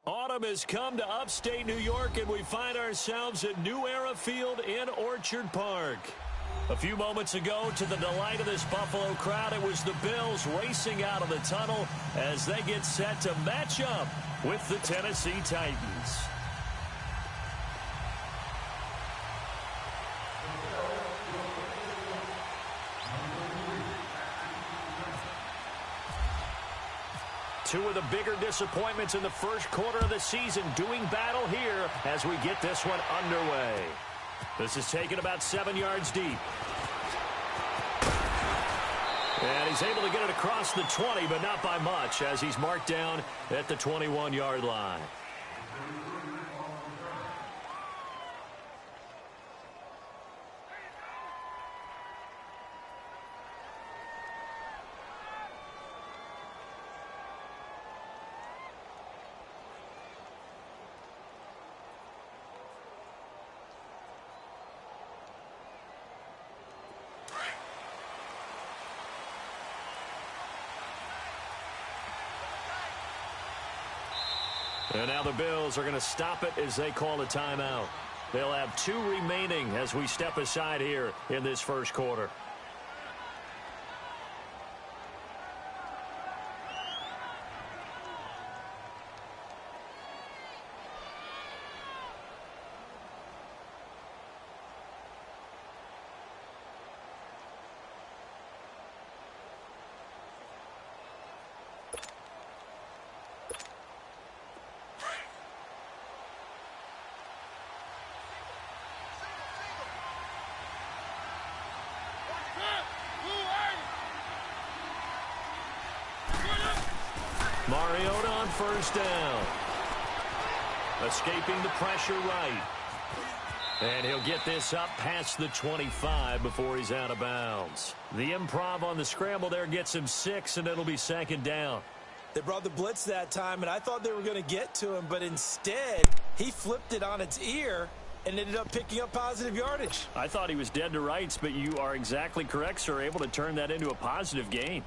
Autumn has come to upstate New York, and we find ourselves at New Era Field in Orchard Park. A few moments ago, to the delight of this Buffalo crowd, it was the Bills racing out of the tunnel as they get set to match up with the Tennessee Titans. Two of the bigger disappointments in the first quarter of the season doing battle here as we get this one underway. This is taken about 7 yards deep. And he's able to get it across the 20, but not by much, as he's marked down at the 21-yard line. And now the Bills are going to stop it as they call a timeout. They'll have 2 remaining as we step aside here in this first quarter. Mariota on first down. Escaping the pressure right. And he'll get this up past the 25 before he's out of bounds. The improv on the scramble there gets him 6, and it'll be second down. They brought the blitz that time, and I thought they were going to get to him, but instead he flipped it on its ear and ended up picking up positive yardage. I thought he was dead to rights, but you are exactly correct, sir. Able to turn that into a positive gain.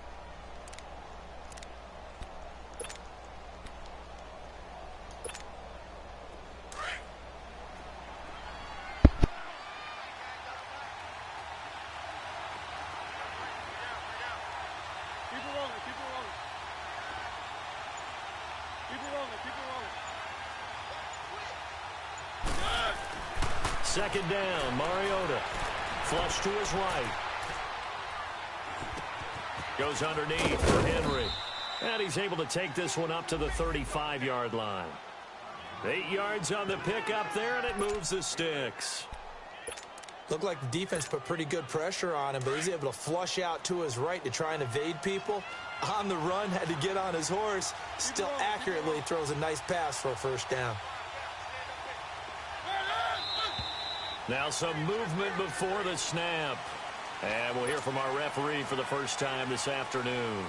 Second down, Mariota. Flush to his right. Goes underneath for Henry. And he's able to take this one up to the 35-yard line. 8 yards on the pickup there, and it moves the sticks. Looked like the defense put pretty good pressure on him, but he's able to flush out to his right to try and evade people. On the run, had to get on his horse. Still accurately throws a nice pass for a first down. Now some movement before the snap. And we'll hear from our referee for the first time this afternoon.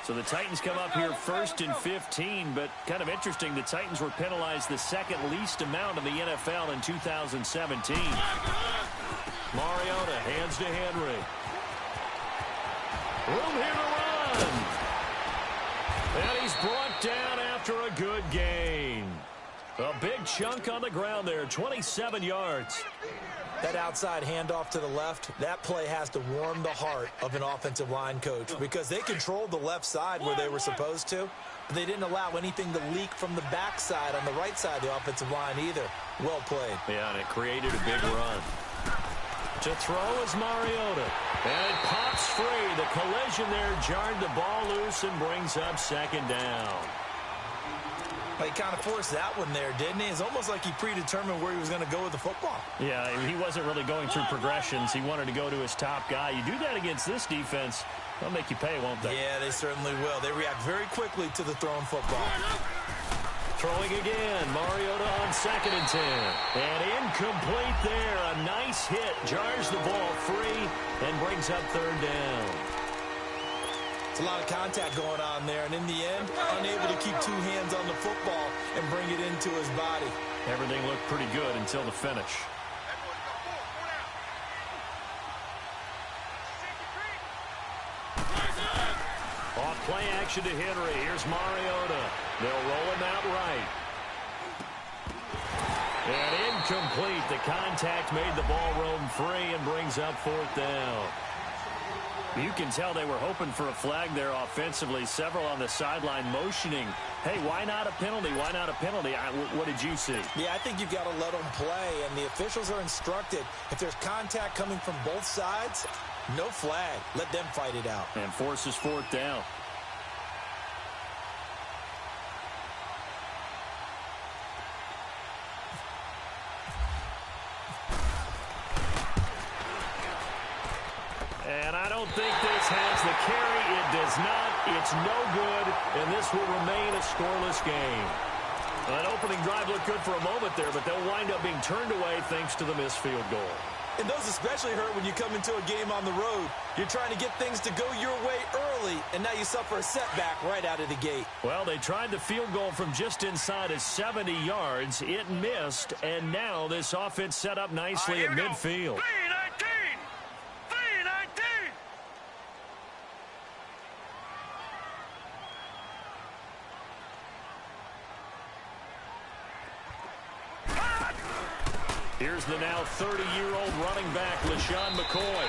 So the Titans come up here 1st and 15, but kind of interesting, the Titans were penalized the second least amount in the NFL in 2017. Mariota hands to Henry. Room here to run. And he's brought down after a good gain. A big chunk on the ground there, 27 yards. That outside handoff to the left, that play has to warm the heart of an offensive line coach because they controlled the left side where they were supposed to, but they didn't allow anything to leak from the backside on the right side of the offensive line either. Well played. Yeah, and it created a big run. To throw is Mariota. And it pops free. The collision there jarred the ball loose and brings up second down. He kind of forced that one there, didn't he? It's almost like he predetermined where he was going to go with the football. Yeah, he wasn't really going through progressions. He wanted to go to his top guy. You do that against this defense, they'll make you pay, won't they? Yeah, they certainly will. They react very quickly to the thrown football. Throwing again, Mariota on 2nd and 10. And incomplete there. A nice hit, jars the ball free, and brings up 3rd down. It's a lot of contact going on there, and in the end, unable to keep 2 hands on the football and bring it into his body. Everything looked pretty good until the finish. Off play action to Henry. Here's Mariota. They'll roll him out right. And incomplete. The contact made the ball roam free and brings up fourth down. You can tell they were hoping for a flag there offensively. Several on the sideline motioning, hey, why not a penalty? Why not a penalty? What did you see? Yeah, I think you've got to let them play, and the officials are instructed. If there's contact coming from both sides, no flag. Let them fight it out. And forces fourth down. And I don't think this has the carry. It does not. It's no good, and this will remain a scoreless game. An opening drive looked good for a moment there, but they'll wind up being turned away thanks to the missed field goal. And those especially hurt when you come into a game on the road. You're trying to get things to go your way early, and now you suffer a setback right out of the gate. Well, they tried the field goal from just inside of 70 yards. It missed, and now this offense set up nicely at midfield. Here's the now 30-year-old running back, LaShawn McCoy.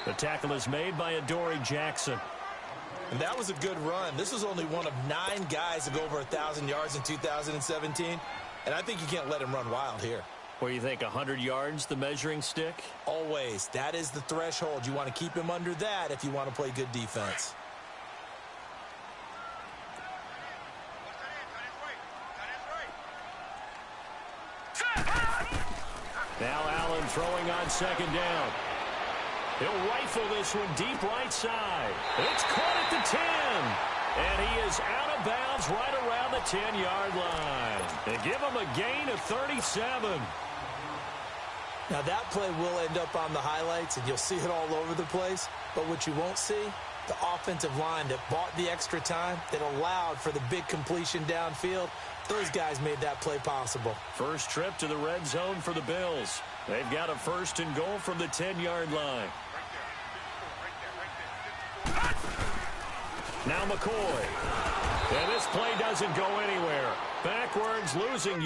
The tackle is made by Adoree Jackson. And that was a good run. This was only one of 9 guys to go over 1,000 yards in 2017. And I think you can't let him run wild here. What do you think, 100 yards, the measuring stick? Always. That is the threshold. You want to keep him under that if you want to play good defense. Now Allen throwing on second down. He'll rifle this one deep right side. It's caught at the 10. And he is out of bounds right around the 10-yard line. They give him a gain of 37. Now that play will end up on the highlights, and you'll see it all over the place. But what you won't see, the offensive line that bought the extra time, that allowed for the big completion downfield, those guys made that play possible. First trip to the red zone for the Bills. They've got a first and goal from the 10-yard line. Now McCoy. And this play doesn't go anywhere. Backwards, losing.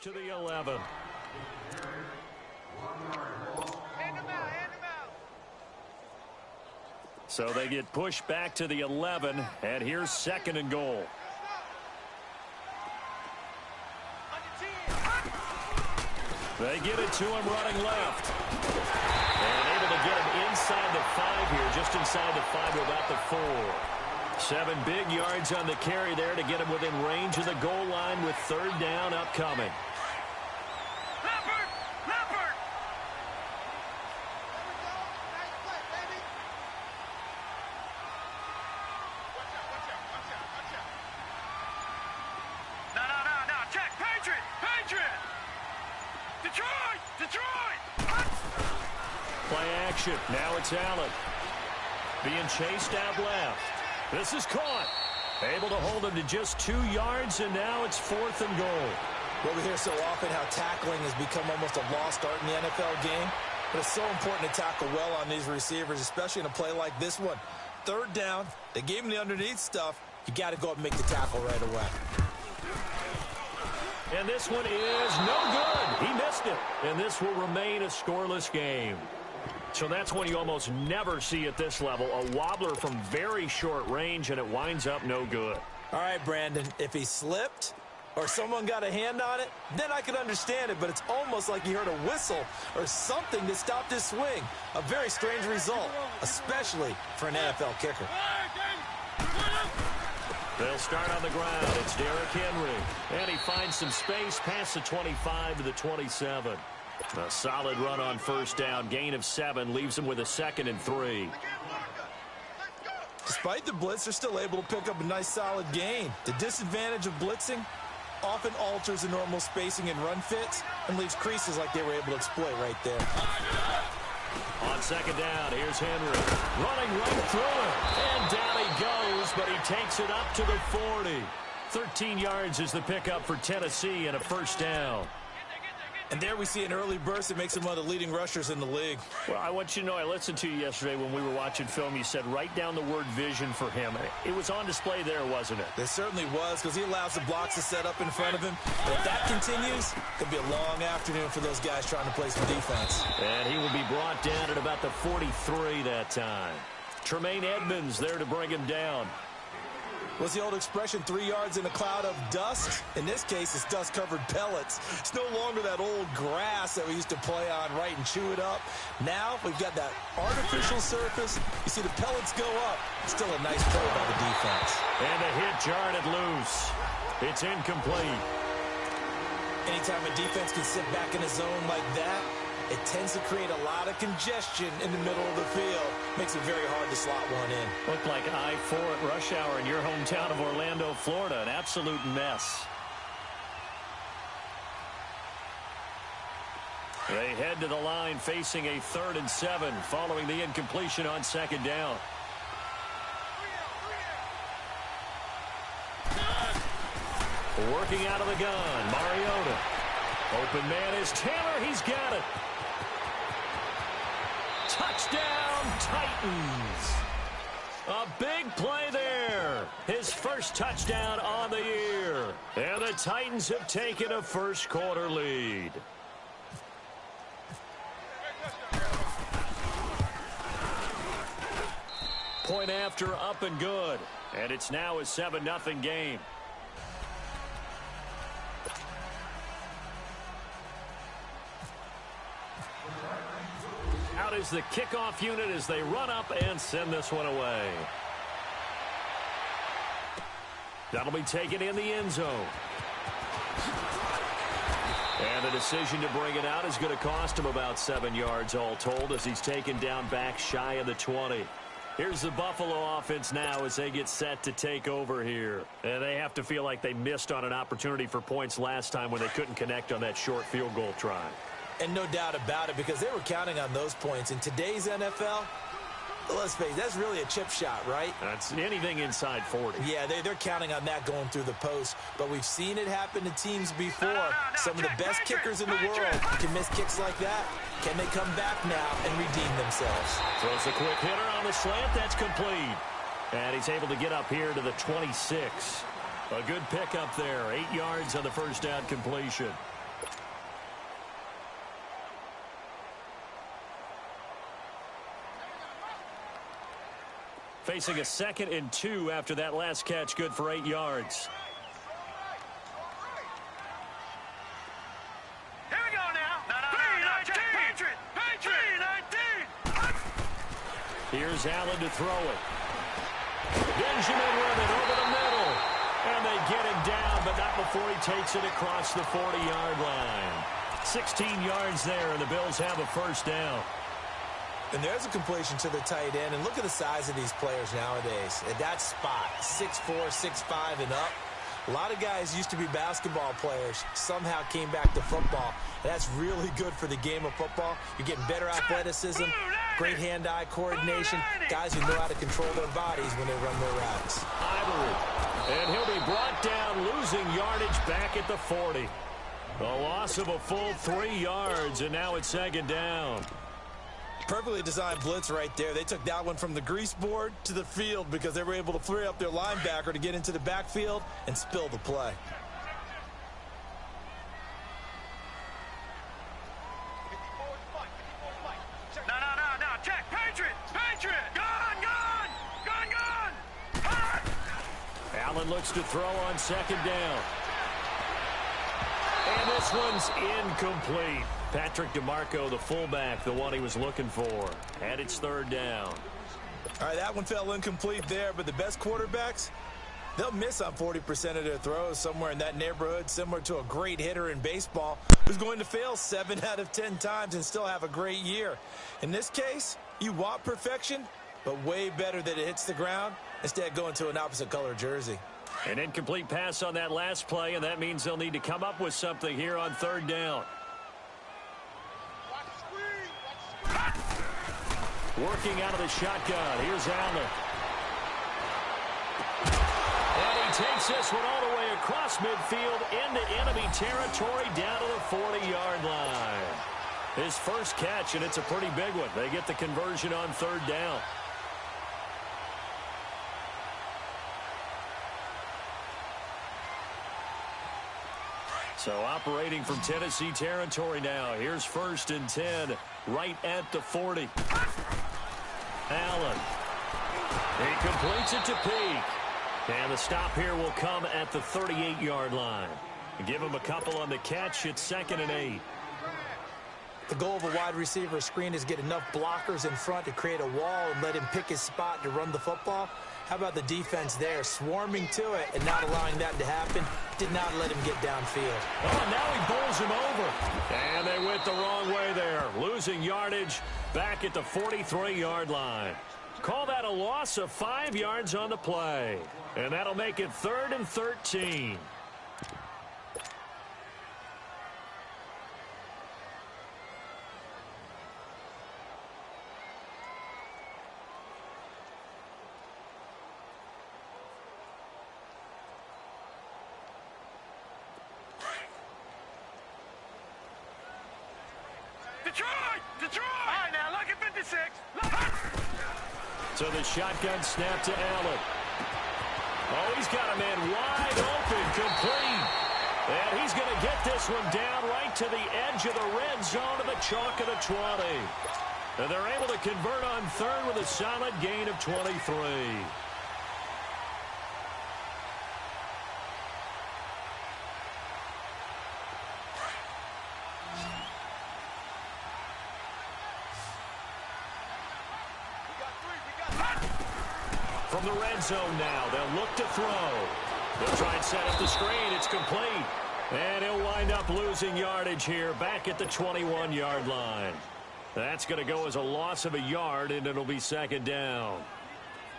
To the 11. So they get pushed back to the 11, and here's second and goal. They get it to him running left. And able to get him inside the 5 here, just inside the 5 to about the 4. 7 big yards on the carry there to get him within range of the goal line with third down upcoming. Play action. Now it's Allen. Being chased out left. This is caught. Able to hold him to just 2 yards, and now it's fourth and goal. Well, we hear so often how tackling has become almost a lost art in the NFL game. But it's so important to tackle well on these receivers, especially in a play like this one. Third down. They gave him the underneath stuff. You got to go up and make the tackle right away. And this one is no good. He missed it. And this will remain a scoreless game. So that's one you almost never see at this level. A wobbler from very short range, and it winds up no good. All right, Brandon, if he slipped or someone got a hand on it, then I could understand it. But it's almost like you heard a whistle or something that stopped his swing. A very strange result, especially for an NFL kicker. They'll start on the ground. It's Derrick Henry. And he finds some space past the 25 to the 27. A solid run on first down. Gain of 7 leaves him with a 2nd and 3. Despite the blitz, they're still able to pick up a nice solid gain. The disadvantage of blitzing often alters the normal spacing and run fits and leaves creases like they were able to exploit right there. On second down, here's Henry. Running right through it. And down he goes, but he takes it up to the 40. 13 yards is the pickup for Tennessee and a first down. And there we see an early burst that makes him one of the leading rushers in the league. Well, I want you to know, I listened to you yesterday when we were watching film. You said write down the word vision for him. It was on display there, wasn't it? It certainly was, because he allows the blocks to set up in front of him. And if that continues, it'll be a long afternoon for those guys trying to play some defense. And he will be brought down at about the 43 that time. Tremaine Edmonds there to bring him down. What's the old expression, 3 yards in a cloud of dust? In this case, it's dust-covered pellets. It's no longer that old grass that we used to play on, right, and chew it up. Now we've got that artificial surface. You see the pellets go up. Still a nice play by the defense. And the hit jarred it loose. It's incomplete. Anytime a defense can sit back in a zone like that, it tends to create a lot of congestion in the middle of the field. Makes it very hard to slot one in. Looked like I-4 at rush hour in your hometown of Orlando, Florida. An absolute mess. They head to the line facing a 3rd and 7 following the incompletion on second down. Working out of the gun, Mariota. Open man is Taylor. He's got it. Touchdown, Titans. A big play there. His first touchdown on the year. And the Titans have taken a first quarter lead. Point after, up and good. And it's now a 7-0 game. Out is the kickoff unit as they run up and send this one away. That'll be taken in the end zone. And the decision to bring it out is going to cost him about 7 yards all told as he's taken down back shy of the 20. Here's the Buffalo offense now as they get set to take over here. And they have to feel like they missed on an opportunity for points last time when they couldn't connect on that short field goal try. And no doubt about it, because they were counting on those points. In today's NFL, let's face it, that's really a chip shot, right? That's anything inside 40. Yeah, they're counting on that going through the post. But we've seen it happen to teams before. Some of the best kickers in the world can miss kicks like that. Can they come back now and redeem themselves? Throws a quick hitter on the slant. That's complete. And he's able to get up here to the 26. A good pickup there. 8 yards on the first down completion. Facing a 2nd and 2 after that last catch, good for 8 yards. Here we go now. Patriot. 319. Here's Allen to throw it. Benjamin with it over the middle. And they get him down, but not before he takes it across the 40-yard line. 16 yards there, and the Bills have a first down. And there's a completion to the tight end. And look at the size of these players nowadays. At that spot, 6'4", 6'5", and up. A lot of guys used to be basketball players, somehow came back to football. And that's really good for the game of football. You're getting better athleticism, great hand-eye coordination, guys who know how to control their bodies when they run their routes. Ivory. And he'll be brought down, losing yardage back at the 40. A loss of a full 3 yards, and now it's 2nd down. Perfectly designed blitz right there. They took that one from the grease board to the field because they were able to free up their linebacker to get into the backfield and spill the play. No. Check. Patriot. Gun. Hot. Allen looks to throw on 2nd down. And this one's incomplete. Patrick DeMarco, the fullback, the one he was looking for. And it's 3rd down. All right, that one fell incomplete there, but the best quarterbacks, they'll miss on 40% of their throws somewhere in that neighborhood, similar to a great hitter in baseball who's going to fail 7 out of 10 times and still have a great year. In this case, you want perfection, but way better that it hits the ground instead of going to an opposite color jersey. An incomplete pass on that last play, and that means they'll need to come up with something here on third down. Working out of the shotgun. Here's Allen. And he takes this one all the way across midfield into enemy territory down to the 40-yard line. His first catch, and it's a pretty big one. They get the conversion on third down. So operating from Tennessee territory now. Here's 1st and 10, right at the 40. Allen. He completes it to Peak. And the stop here will come at the 38-yard line. Give him a couple on the catch. It's 2nd and 8. The goal of a wide receiver screen is get enough blockers in front to create a wall and let him pick his spot to run the football. How about the defense there, swarming to it and not allowing that to happen? Did not let him get downfield. Oh, now he bowls him over. And they went the wrong way there. Losing yardage back at the 43-yard line. Call that a loss of 5 yards on the play. And that'll make it 3rd and 13. Detroit! All right, now, look at 56. So the shotgun snap to Allen. Oh, he's got a man wide open, complete. And he's going to get this one down right to the edge of the red zone of the chalk of the 20. And they're able to convert on third with a solid gain of 23. From the red zone now, they'll look to throw. They'll try and set up the screen. It's complete. And he'll wind up losing yardage here back at the 21-yard line. That's going to go as a loss of a yard, and it'll be 2nd down.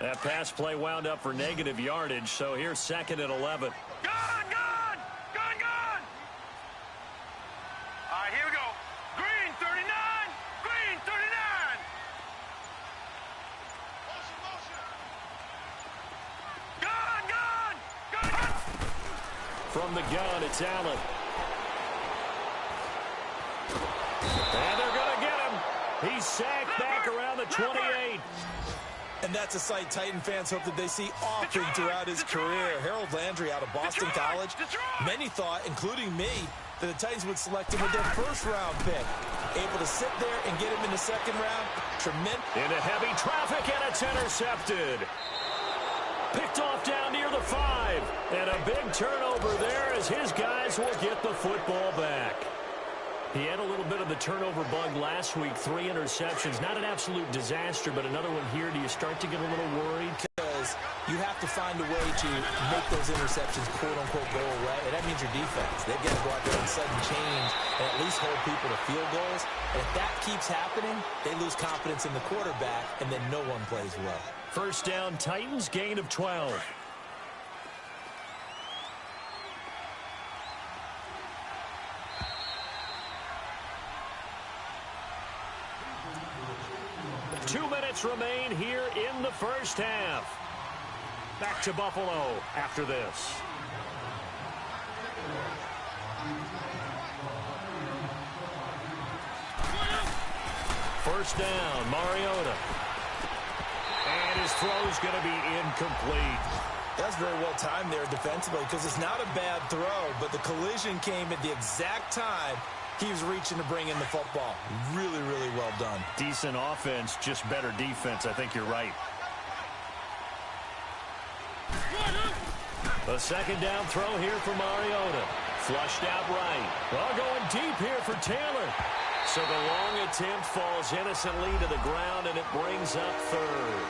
That pass play wound up for negative yardage, so here's 2nd and 11. Gone! All right, here we go. Green, 39. Green, 39. Gone! From the gun, it's Allen. And they're going to get him. He's sacked back around the 28. And that's a sight Titan fans hope that they see often throughout his career. Harold Landry out of Boston College. Many thought, including me, that the Titans would select him with their first-round pick. Able to sit there and get him in the 2nd round. Tremendous. Into heavy traffic, and it's intercepted. Picked off down near the 5. And a big turnover there as his guys will get the football back. He had a little bit of the turnover bug last week. 3 interceptions. Not an absolute disaster, but another one here. Do you start to get a little worried? Because you have to find a way to make those interceptions, quote-unquote, go away. And that means your defense. They've got to go out there and sudden change and at least hold people to field goals. And if that keeps happening, they lose confidence in the quarterback, and then no one plays well. 1st down, Titans, gain of 12. Two minutes remain here in the first half. Back to Buffalo after this. First down, Mariota. And his throw's going to be incomplete. That's very well timed there defensively because it's not a bad throw, but the collision came at the exact time he was reaching to bring in the football. Really, really well done. Decent offense, just better defense. I think you're right. A 2nd down throw here for Mariota. Flushed out right. Well, going deep here for Taylor. So the long attempt falls innocently to the ground, and it brings up 3rd.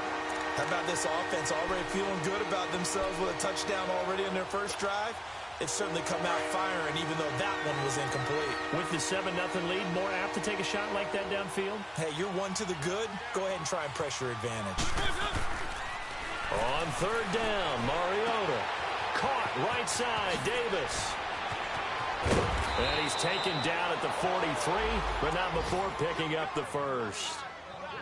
How about this offense already feeling good about themselves with a touchdown already in their first drive? they've certainly come out firing, even though that one was incomplete. With the 7-0 lead, more apt to take a shot like that downfield? Hey, you're one to the good. Go ahead and try and press your advantage. On third down, Mariota. Caught right side, Davis. And he's taken down at the 43, but not before picking up the first.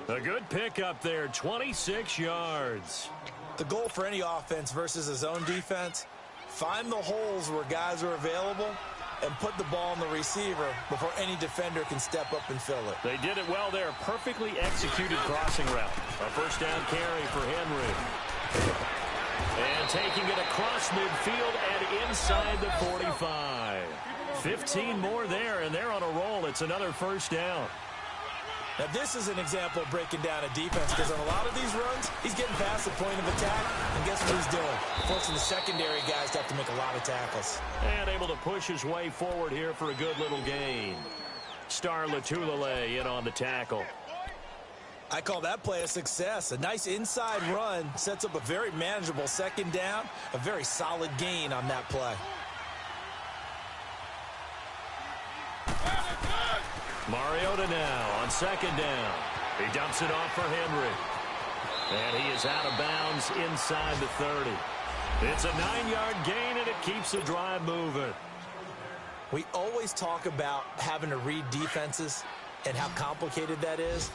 A good pickup there, 26 yards. The goal for any offense versus his own defense, find the holes where guys are available and put the ball on the receiver before any defender can step up and fill it. They did it well there. Perfectly executed crossing route. A first down carry for Henry. And taking it across midfield and inside the 45. 15 more there, and they're on a roll. It's another first down. Now, this is an example of breaking down a defense, because on a lot of these runs, he's getting past the point of attack, and guess what he's doing? Forcing the secondary guys to have to make a lot of tackles. And able to push his way forward here for a good little gain. Star Latulele in on the tackle. I call that play a success. A nice inside run sets up a very manageable second down, a very solid gain on that play. Mariota now on second down. He dumps it off for Henry. And he is out of bounds inside the 30. It's a 9-yard gain, and it keeps the drive moving. We always talk about having to read defenses and how complicated that is.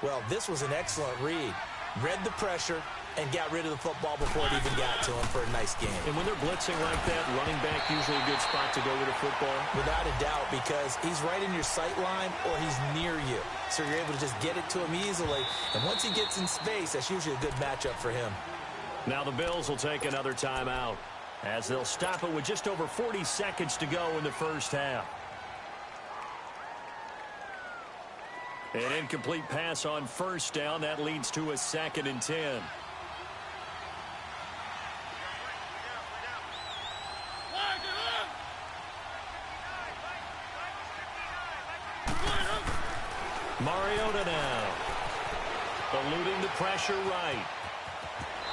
Well, this was an excellent read. Read the pressure and got rid of the football before it even got to him for a nice game. And when they're blitzing like that, running back usually a good spot to go with the football? Without a doubt, because he's right in your sight line or he's near you. So you're able to just get it to him easily. And once he gets in space, that's usually a good matchup for him. Now the Bills will take another timeout as they'll stop it with just over 40 seconds to go in the first half. An incomplete pass on first down. That leads to a 2nd and 10. Mariota now. Eluding the pressure right.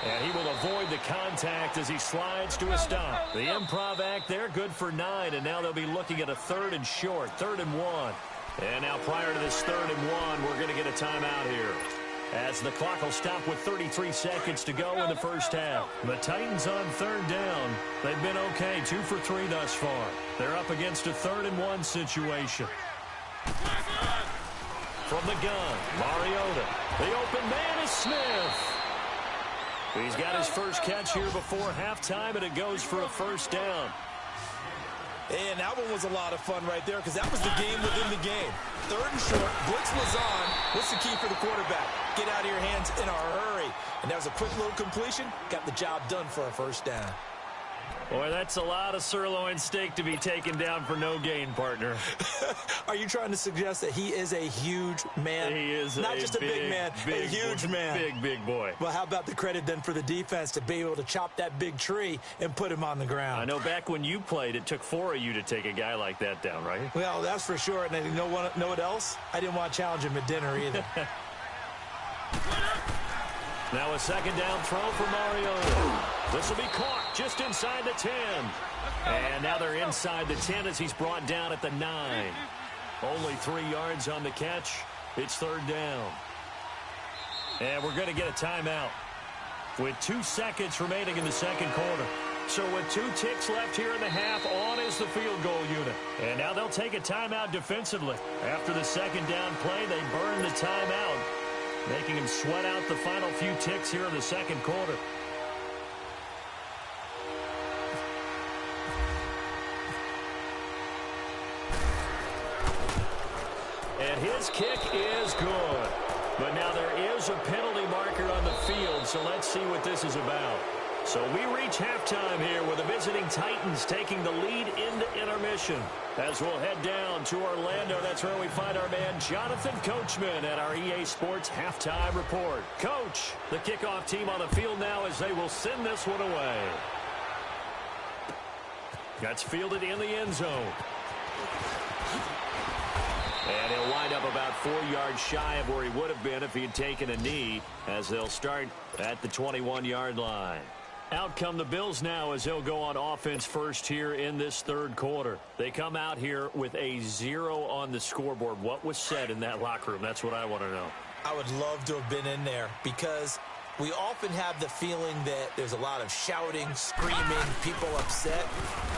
And he will avoid the contact as he slides to a stop. The improv act there, good for 9. And now they'll be looking at a 3rd and short, 3rd and 1. And now prior to this 3rd and 1, we're going to get a timeout here, as the clock will stop with 33 seconds to go in the first half. The Titans on 3rd down. They've been okay, 2 for 3 thus far. They're up against a 3rd and 1 situation. From the gun, Mariota. The open man is Smith. He's got his first catch here before halftime, and it goes for a first down. And that one was a lot of fun right there, because that was the game within the game. 3rd and short, blitz was on. What's the key for the quarterback? Get out of your hands in a hurry. And that was a quick little completion. Got the job done for a first down. Boy, that's a lot of sirloin steak to be taken down for no gain, partner. Are you trying to suggest that he is a huge man? He is not just a big man, a huge man. Big boy. Well, how about the credit then for the defense to be able to chop that big tree and put him on the ground? I know back when you played, it took 4 of you to take a guy like that down, right? Well, that's for sure. And you know what else? I didn't want to challenge him at dinner either. Now a 2nd down throw for Mariota. This will be caught just inside the 10. And now they're inside the 10 as he's brought down at the 9. Only 3 yards on the catch. It's 3rd down. And we're going to get a timeout with 2 seconds remaining in the second quarter. So with 2 ticks left here in the half, on is the field goal unit. And now they'll take a timeout defensively. After the 2nd down play, they burn the timeout, making him sweat out the final few ticks here in the second quarter. And his kick is good. But now there is a penalty marker on the field, so let's see what this is about. So we reach halftime here with the visiting Titans taking the lead into intermission. As we'll head down to Orlando, that's where we find our man Jonathan Coachman at our EA Sports Halftime Report. Coach, the kickoff team on the field now as they will send this one away. That's fielded in the end zone. And he'll wind up about 4 yards shy of where he would have been if he had taken a knee, as they'll start at the 21-yard line. Out come the Bills now as they'll go on offense first here in this third quarter. They come out here with a 0 on the scoreboard. What was said in that locker room? That's what I want to know. I would love to have been in there because we often have the feeling that there's a lot of shouting, screaming, people upset.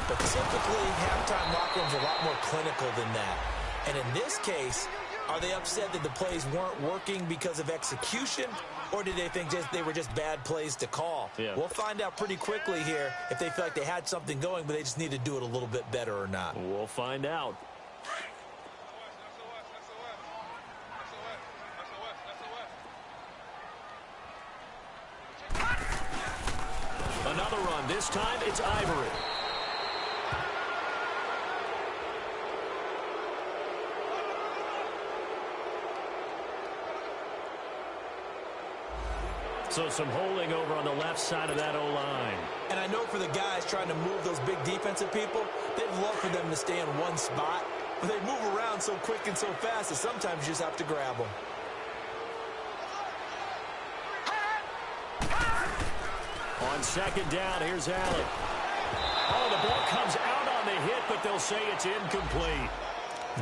But typically, halftime locker rooms are a lot more clinical than that. And in this case, are they upset that the plays weren't working because of execution? Or did they think they were just bad plays to call? Yeah. We'll find out pretty quickly here if they feel like they had something going, but they just need to do it a little bit better or not. We'll find out. Another run. This time it's Ivory. So some holding over on the left side of that O-line. And I know for the guys trying to move those big defensive people, they'd love for them to stay in one spot. But they move around so quick and so fast that sometimes you just have to grab them. On second down, here's Allen. Oh, the ball comes out on the hit, but they'll say it's incomplete.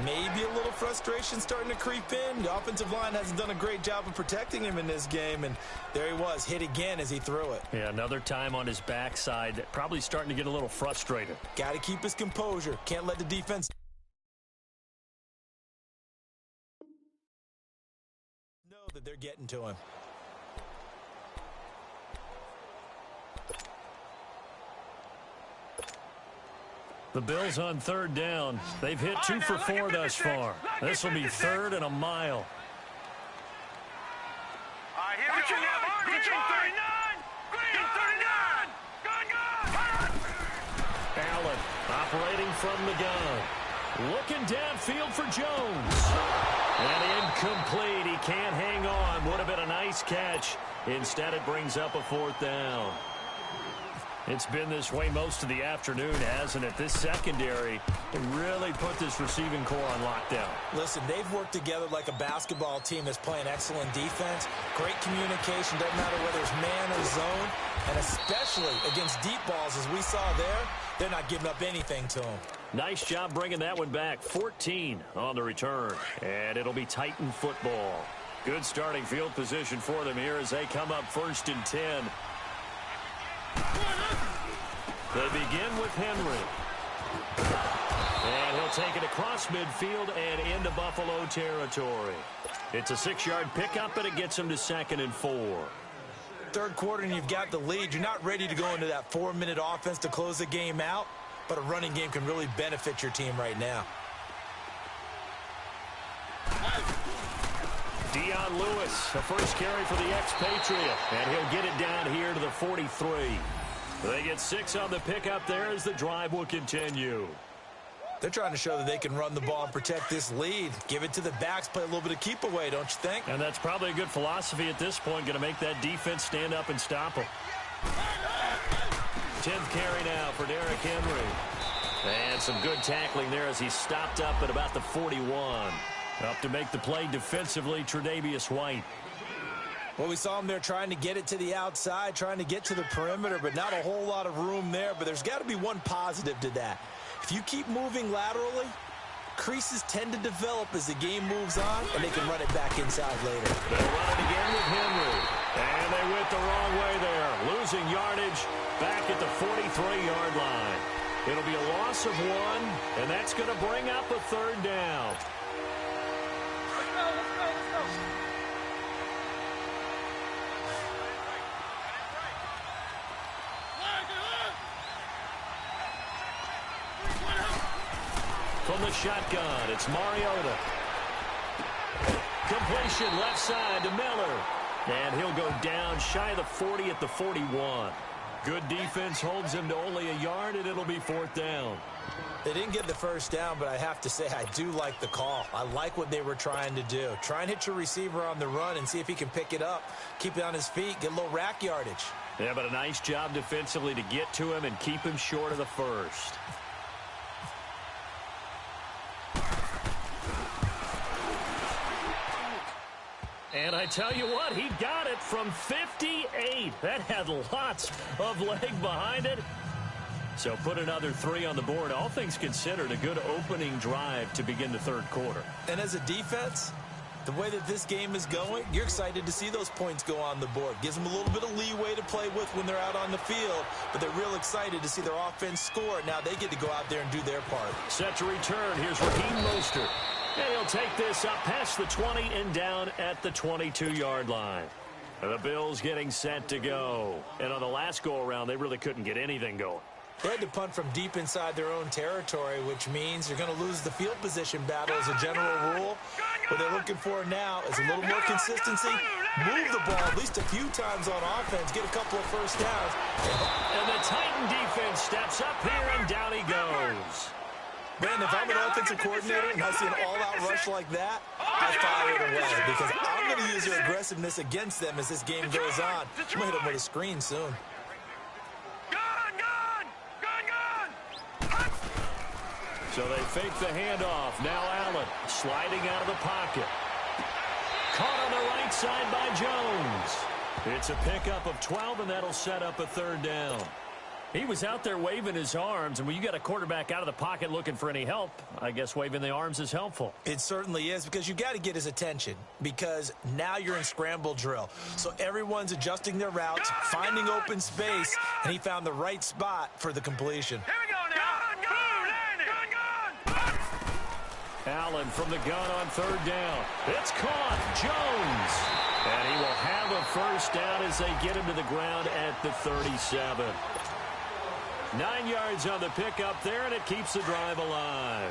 Maybe a little frustration starting to creep in. The offensive line hasn't done a great job of protecting him in this game, and there he was, hit again as he threw it. Yeah, another time on his backside, probably starting to get a little frustrated. Got to keep his composure. Can't let the defense know that they're getting to him. The Bills on third down. They've hit 2 for 4 thus far. This will be third and a mile. All right, here we go. Green 39. Green 39. Gun. Allen operating from the gun. Looking downfield for Jones. And incomplete. He can't hang on. Would have been a nice catch. Instead, it brings up a fourth down. It's been this way most of the afternoon, hasn't it? This secondary really put this receiving core on lockdown. Listen, they've worked together like a basketball team that's playing excellent defense. Great communication, doesn't matter whether it's man or zone. And especially against deep balls, as we saw there, they're not giving up anything to them. Nice job bringing that one back. 14 on the return. And it'll be Titan football. Good starting field position for them here as they come up first and 10. They begin with Henry. And he'll take it across midfield and into Buffalo territory. It's a 6-yard pickup, and it gets him to 2nd and 4. Third quarter, and you've got the lead. You're not ready to go into that 4-minute offense to close the game out, but a running game can really benefit your team right now. Dion Lewis, the first carry for the expatriate, and he'll get it down here to the 43. They get 6 on the pickup there as the drive will continue. They're trying to show that they can run the ball and protect this lead. Give it to the backs, play a little bit of keep away, don't you think? And that's probably a good philosophy at this point, going to make that defense stand up and stop them. 10th carry now for Derrick Henry. And some good tackling there as he stopped up at about the 41. Up to make the play defensively, Tre'Davious White. Well, we saw him there trying to get it to the outside, trying to get to the perimeter, but not a whole lot of room there. But there's got to be one positive to that. If you keep moving laterally, creases tend to develop as the game moves on, and they can run it back inside later. They'll run it again with Henry. And they went the wrong way there. Losing yardage back at the 43-yard line. It'll be a loss of 1, and that's going to bring up a third down. From the shotgun, it's Mariota. Completion left side to Miller. And he'll go down shy of the 40 at the 41. Good defense holds him to only a yard, and it'll be 4th down. They didn't get the first down, but I have to say I do like the call. I like what they were trying to do. Try and hit your receiver on the run and see if he can pick it up. Keep it on his feet, get a little rack yardage. Yeah, but a nice job defensively to get to him and keep him short of the first. And I tell you what, he got it from 58. That had lots of leg behind it. So put another 3 on the board. All things considered, a good opening drive to begin the third quarter. And as a defense, the way that this game is going, you're excited to see those points go on the board. Gives them a little bit of leeway to play with when they're out on the field, but they're real excited to see their offense score. Now they get to go out there and do their part. Set to return. Here's Raheem Mostert. And he'll take this up past the 20 and down at the 22-yard line. The Bills getting set to go. And on the last go-around, they really couldn't get anything going. They had to punt from deep inside their own territory, which means you're going to lose the field position battle as a general rule. What they're looking for now is a little more consistency, move the ball at least a few times on offense, get a couple of first downs. And the Titan defense steps up here, and down he goes. Brandon, if I'm an offensive coordinator and I see an all-out rush like that, I fire it away because I'm going to use their aggressiveness against them as this game goes on. I'm going to hit them with a screen soon. So they fake the handoff. Now Allen sliding out of the pocket. Caught on the right side by Jones. It's a pickup of 12, and that'll set up a third down. He was out there waving his arms, and when you got a quarterback out of the pocket looking for any help, I guess waving the arms is helpful. It certainly is, because you got to get his attention, because now you're in scramble drill. So everyone's adjusting their routes, finding open space, and he found the right spot for the completion. Here we go now. Allen from the gun on third down. It's caught. Jones. And he will have a first down as they get him to the ground at the 37. 9 yards on the pickup there, and it keeps the drive alive.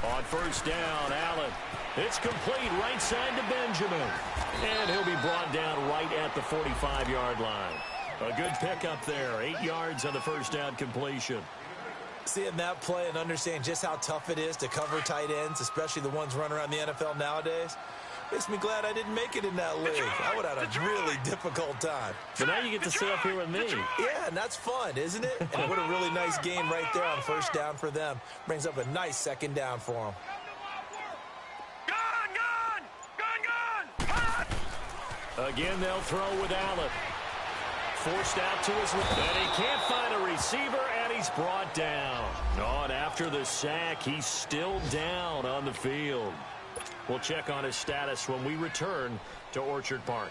On first down, Allen. It's complete right side to Benjamin. And he'll be brought down right at the 45-yard line. A good pickup there. 8 yards on the first down completion. Seeing that play and understand just how tough it is to cover tight ends, especially the ones running around the NFL nowadays, makes me glad I didn't make it in that league. I would have had a really difficult time. But now you get to sit up here with me. Yeah, and that's fun, isn't it? And what a really nice game right there on first down for them. Brings up a nice second down for them. Again, they'll throw with Allen. Forced out to his left. And he can't find a receiver, and he's brought down. Oh, and after the sack, he's still down on the field. We'll check on his status when we return to Orchard Park.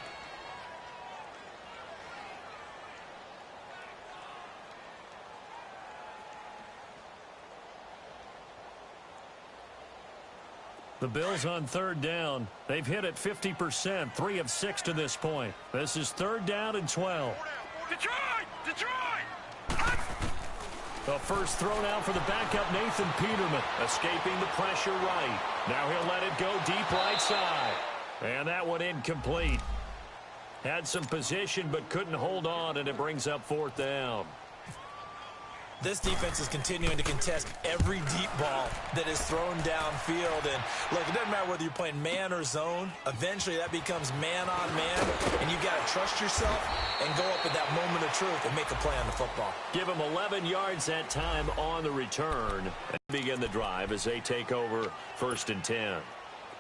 The Bills on third down. They've hit it 50%, 3 of 6 to this point. This is third down and 12. Detroit! The first throw now for the backup, Nathan Peterman, escaping the pressure right. Now he'll let it go deep right side. And that one incomplete. Had some position but couldn't hold on, and it brings up fourth down. This defense is continuing to contest every deep ball that is thrown downfield. And look, it doesn't matter whether you're playing man or zone. Eventually that becomes man on man, and you got to trust yourself and go up at that moment of truth and make a play on the football. Give them 11 yards that time on the return. And begin the drive as they take over first and 10.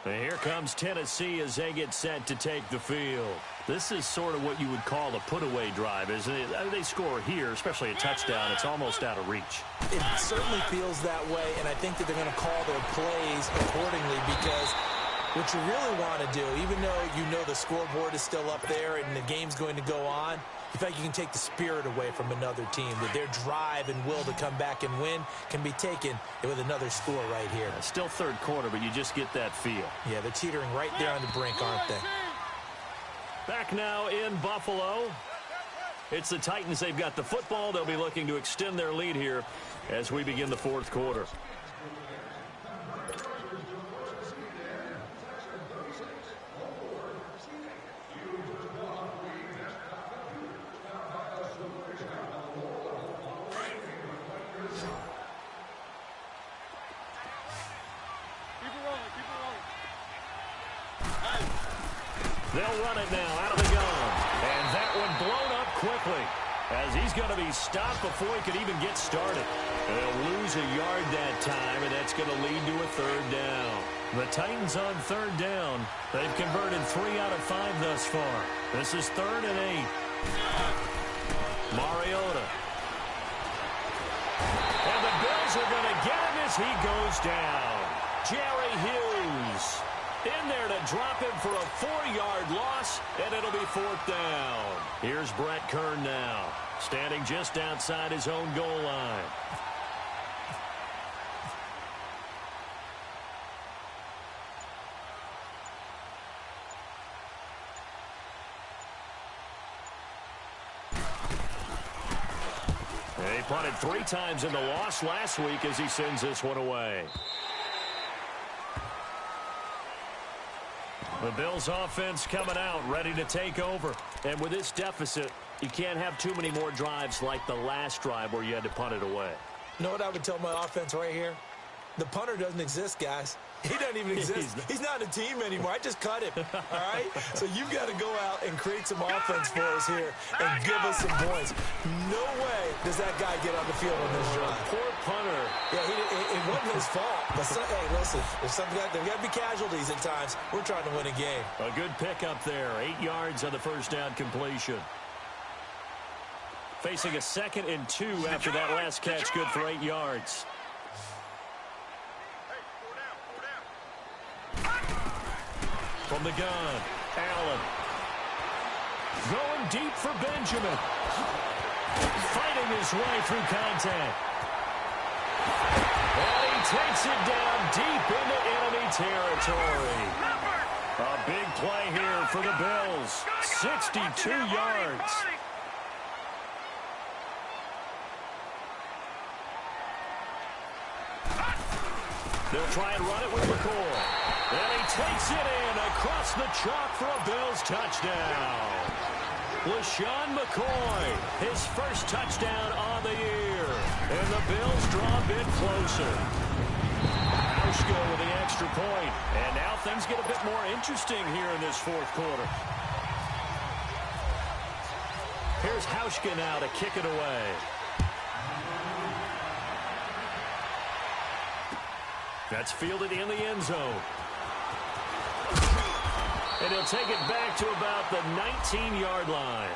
And here comes Tennessee as they get set to take the field. This is sort of what you would call a put-away drive, isn't it? They score here, especially a touchdown. It's almost out of reach. It certainly feels that way, and I think that they're going to call their plays accordingly, because what you really want to do, even though you know the scoreboard is still up there and the game's going to go on, you feel like you can take the spirit away from another team, that their drive and will to come back and win can be taken with another score right here. Still third quarter, but you just get that feel. Yeah, they're teetering right there on the brink, aren't they? Back now in Buffalo. It's the Titans. They've got the football. They'll be looking to extend their lead here as we begin the fourth quarter. They'll run it now out of the gun. And that one blown up quickly as he's going to be stopped before he could even get started. They'll lose a yard that time, and that's going to lead to a third down. The Titans on third down. They've converted 3 out of 5 thus far. This is 3rd and 8. Mariota. And the Bills are going to get him as he goes down. Jerry Hughes in there to drop him for a 4-yard loss, and it'll be 4th down. Here's Brett Kern now, standing just outside his own goal line. He punted 3 times in the loss last week as he sends this one away. The Bills offense coming out, ready to take over. And with this deficit, you can't have too many more drives like the last drive where you had to punt it away. You know what I would tell my offense right here? The punter doesn't exist, guys. He doesn't even exist. He's not a team anymore. I just cut him, all right? So you've got to go out and create some offense for us here and give us some points. No way does that guy get on the field on this drive. Poor punter. Yeah, it wasn't his fault. But hey, listen, there's got to be casualties at times. We're trying to win a game. A good pickup there. 8 yards on the first down completion. Facing a 2nd and 2 after that last catch, good for 8 yards. From the gun, Allen. Going deep for Benjamin. Fighting his way through contact. And he takes it down deep into enemy territory. A big play here for the Bills. 62 yards. They'll try and run it with McCoy. And he takes it in across the chalk for a Bills touchdown. LaShawn McCoy, his first touchdown on the year. And the Bills draw a bit closer. Hauschka with the extra point. And now things get a bit more interesting here in this 4th quarter. Here's Hauschka now to kick it away. That's fielded in the end zone. And he'll take it back to about the 19-yard line.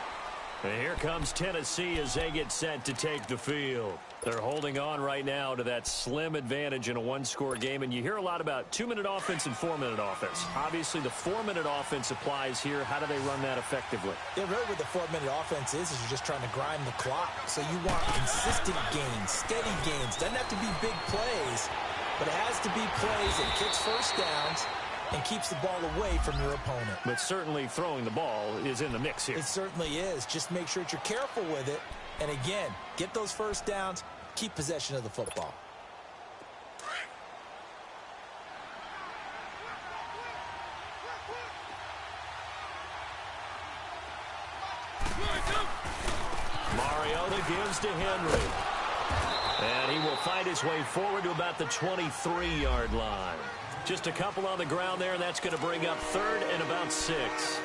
And here comes Tennessee as they get set to take the field. They're holding on right now to that slim advantage in a 1-score game. And you hear a lot about 2-minute offense and 4-minute offense. Obviously, the 4-minute offense applies here. How do they run that effectively? Yeah, really what the 4-minute offense is you're just trying to grind the clock. So you want consistent gains, steady gains. Doesn't have to be big plays, but it has to be plays that kicks first downs and keeps the ball away from your opponent. But certainly throwing the ball is in the mix here. It certainly is. Just make sure that you're careful with it. And again, get those first downs, keep possession of the football. Mariota gives to Henry. And he will find his way forward to about the 23-yard line. Just a couple on the ground there, and that's going to bring up 3rd and about 6.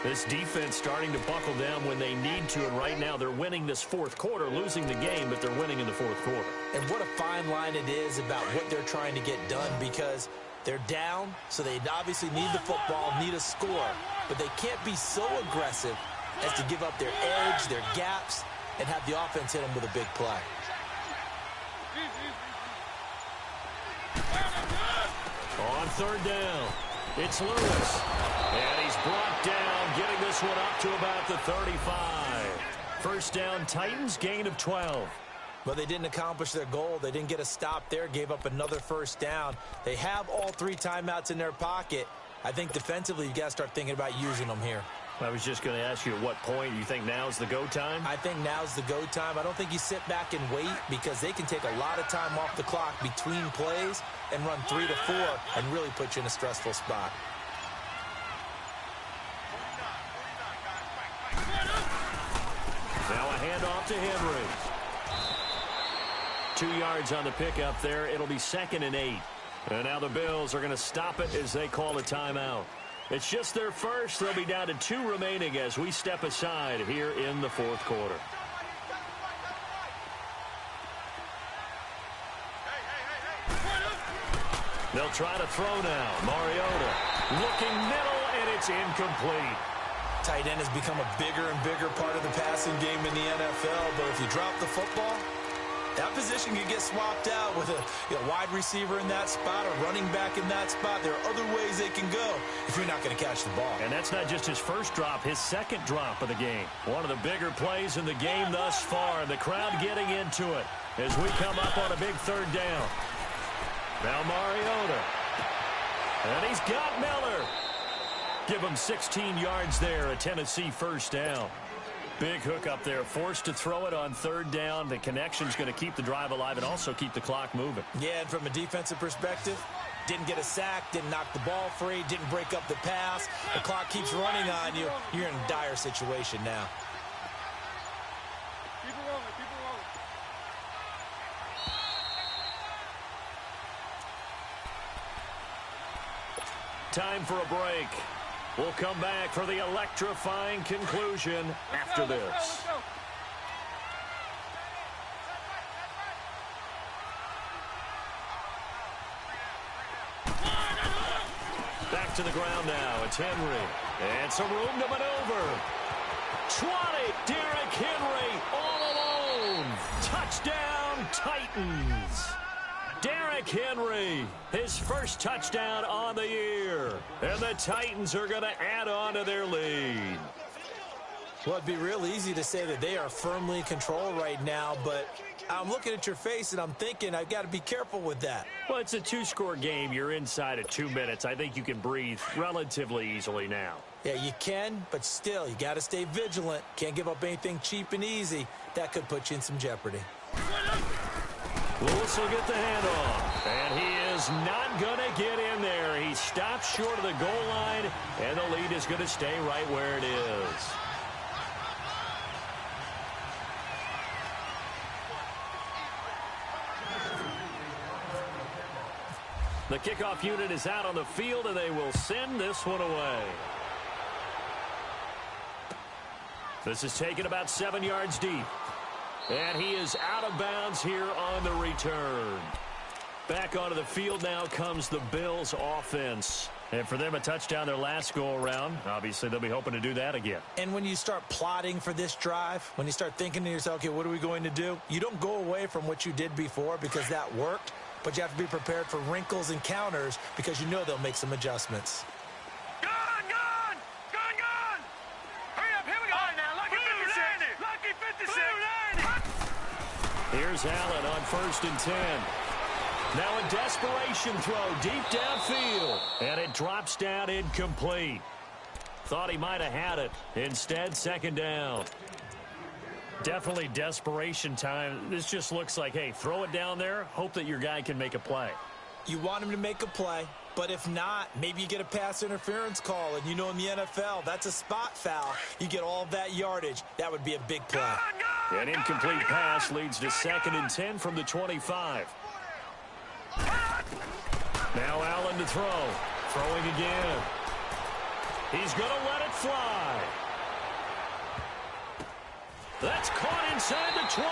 This defense starting to buckle down when they need to, and right now they're winning this 4th quarter, losing the game, but they're winning in the 4th quarter. And what a fine line it is about what they're trying to get done, because they're down, so they obviously need the football, need a score, but they can't be so aggressive as to give up their edge, their gaps, and have the offense hit them with a big play. On 3rd down, it's Lewis. And he's brought down, getting this one up to about the 35. First down, Titans, gain of 12. But they didn't accomplish their goal. They didn't get a stop there, gave up another first down. They have all 3 timeouts in their pocket. I think defensively, you got to start thinking about using them here. I was just going to ask you at what point you think now's the go time? I think now's the go time. I don't think you sit back and wait, because they can take a lot of time off the clock between plays and run 3 to 4 and really put you in a stressful spot. Now a handoff to Henry. 2 yards on the pickup there. It'll be 2nd and 8. And now the Bills are going to stop it as they call a timeout. It's just their first. They'll be down to 2 remaining as we step aside here in the 4th quarter. They'll try to throw now. Mariota looking middle, and it's incomplete. Tight end has become a bigger and bigger part of the passing game in the NFL, but if you drop the football, that position can get swapped out with a wide receiver in that spot, a running back in that spot. There are other ways they can go if you're not going to catch the ball. And that's not just his first drop, his second drop of the game. One of the bigger plays in the game thus far, and the crowd getting into it as we come up on a big third down. Now Mariota. And he's got Miller. Give him 16 yards there, a Tennessee first down. Big hook up there, forced to throw it on third down. The connection's going to keep the drive alive and also keep the clock moving. Yeah, and from a defensive perspective, didn't get a sack, didn't knock the ball free, didn't break up the pass. The clock keeps running on you. You're in a dire situation now. Keep it rolling, keep it rolling. Time for a break. We'll come back for the electrifying conclusion after this. Let's go. Back to the ground now. It's Henry. And some room to maneuver. 20. Derrick Henry all alone. Touchdown, Titans. Derrick Henry, his first touchdown on the year. And the Titans are going to add on to their lead. Well, it'd be real easy to say that they are firmly in control right now, but I'm looking at your face and I'm thinking I've got to be careful with that. Well, it's a two-score game. You're inside of 2 minutes. I think you can breathe relatively easily now. Yeah, you can, but still, you got to stay vigilant. Can't give up anything cheap and easy. That could put you in some jeopardy. Lewis will get the handoff, and he is not going to get in there. He stops short of the goal line, and the lead is going to stay right where it is. The kickoff unit is out on the field, and they will send this one away. This is taken about 7 yards deep. And he is out of bounds here on the return. Back onto the field now comes the Bills offense. And for them, a touchdown their last go-around. Obviously, they'll be hoping to do that again. And when you start plotting for this drive, when you start thinking to yourself, okay, what are we going to do? You don't go away from what you did before because that worked. But you have to be prepared for wrinkles and counters because you know they'll make some adjustments. Gone! Hurry up, here we go. All right, now, lucky 56. Lucky 56. Here's Allen on 1st and 10. Now a desperation throw deep downfield. And it drops down incomplete. Thought he might have had it. Instead, 2nd down. Definitely desperation time. This just looks like, hey, throw it down there. Hope that your guy can make a play. You want him to make a play, but if not, maybe you get a pass interference call. And you know in the NFL, that's a spot foul. You get all of that yardage. That would be a big play. An incomplete pass leads to 2nd and 10 from the 25. Now Allen to throw. Throwing again. He's going to let it fly. That's caught inside the 20.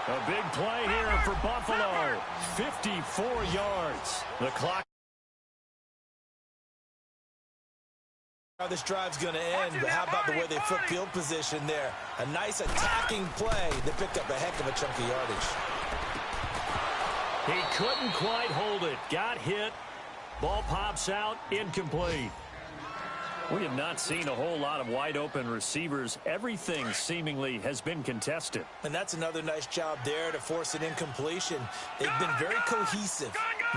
A big play here for Buffalo. 54 yards. The clock. How this drive's going to end, but how about the way they flip field position there? A nice attacking play that picked up a heck of a chunk of yardage. He couldn't quite hold it. Got hit. Ball pops out. Incomplete. We have not seen a whole lot of wide-open receivers. Everything seemingly has been contested. And that's another nice job there to force an incompletion. They've been very cohesive,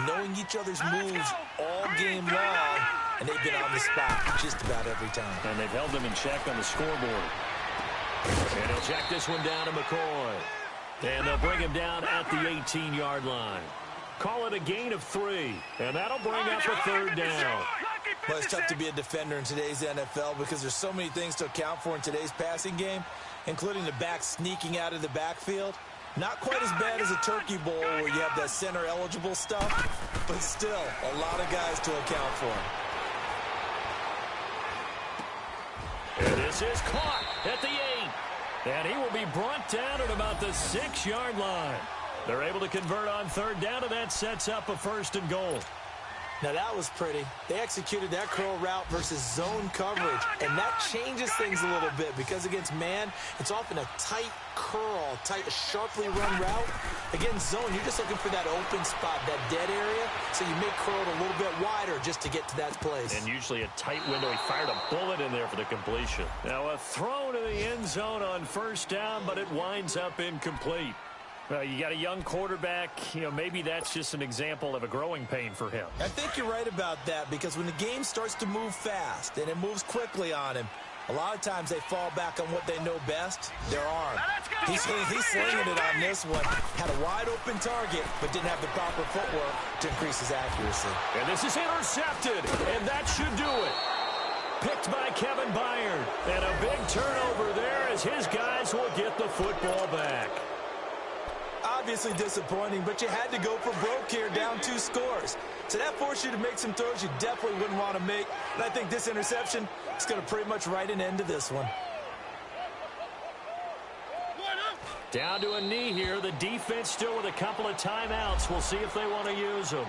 knowing each other's moves all game long, and they've been on the spot just about every time. And they've held them in check on the scoreboard. And he'll check this one down to McCoy. And they'll bring him down at the 18-yard line. Call it a gain of 3, and that'll bring up a 3rd down. Well, it's tough to be a defender in today's NFL because there's so many things to account for in today's passing game, including the back sneaking out of the backfield. Not quite as bad as a turkey bowl where you have that center-eligible stuff, but still a lot of guys to account for. And this is caught at the 8. And he will be brought down at about the 6-yard line. They're able to convert on 3rd down, and that sets up a 1st and goal. Now that was pretty. They executed that curl route versus zone coverage, and that changes things a little bit because against man, it's often a tight curl, tight, sharply run route. Against zone, you're just looking for that open spot, that dead area, so you make curl a little bit wider just to get to that place. And usually a tight window. He fired a bullet in there for the completion. Now a throw to the end zone on first down, but it winds up incomplete. Well, you got a young quarterback, maybe that's just an example of a growing pain for him. I think you're right about that because when the game starts to move fast and it moves quickly on him, a lot of times they fall back on what they know best, their arm. He's slinging it on this one. Had a wide open target, but didn't have the proper footwork to increase his accuracy. And this is intercepted, and that should do it. Picked by Kevin Byard. And a big turnover there as his guys will get the football back. Obviously disappointing, but you had to go for broke here, down 2 scores. So that forced you to make some throws you definitely wouldn't want to make. And I think this interception is going to pretty much write an end to this one. Down to a knee here. The defense still with a couple of timeouts. We'll see if they want to use them.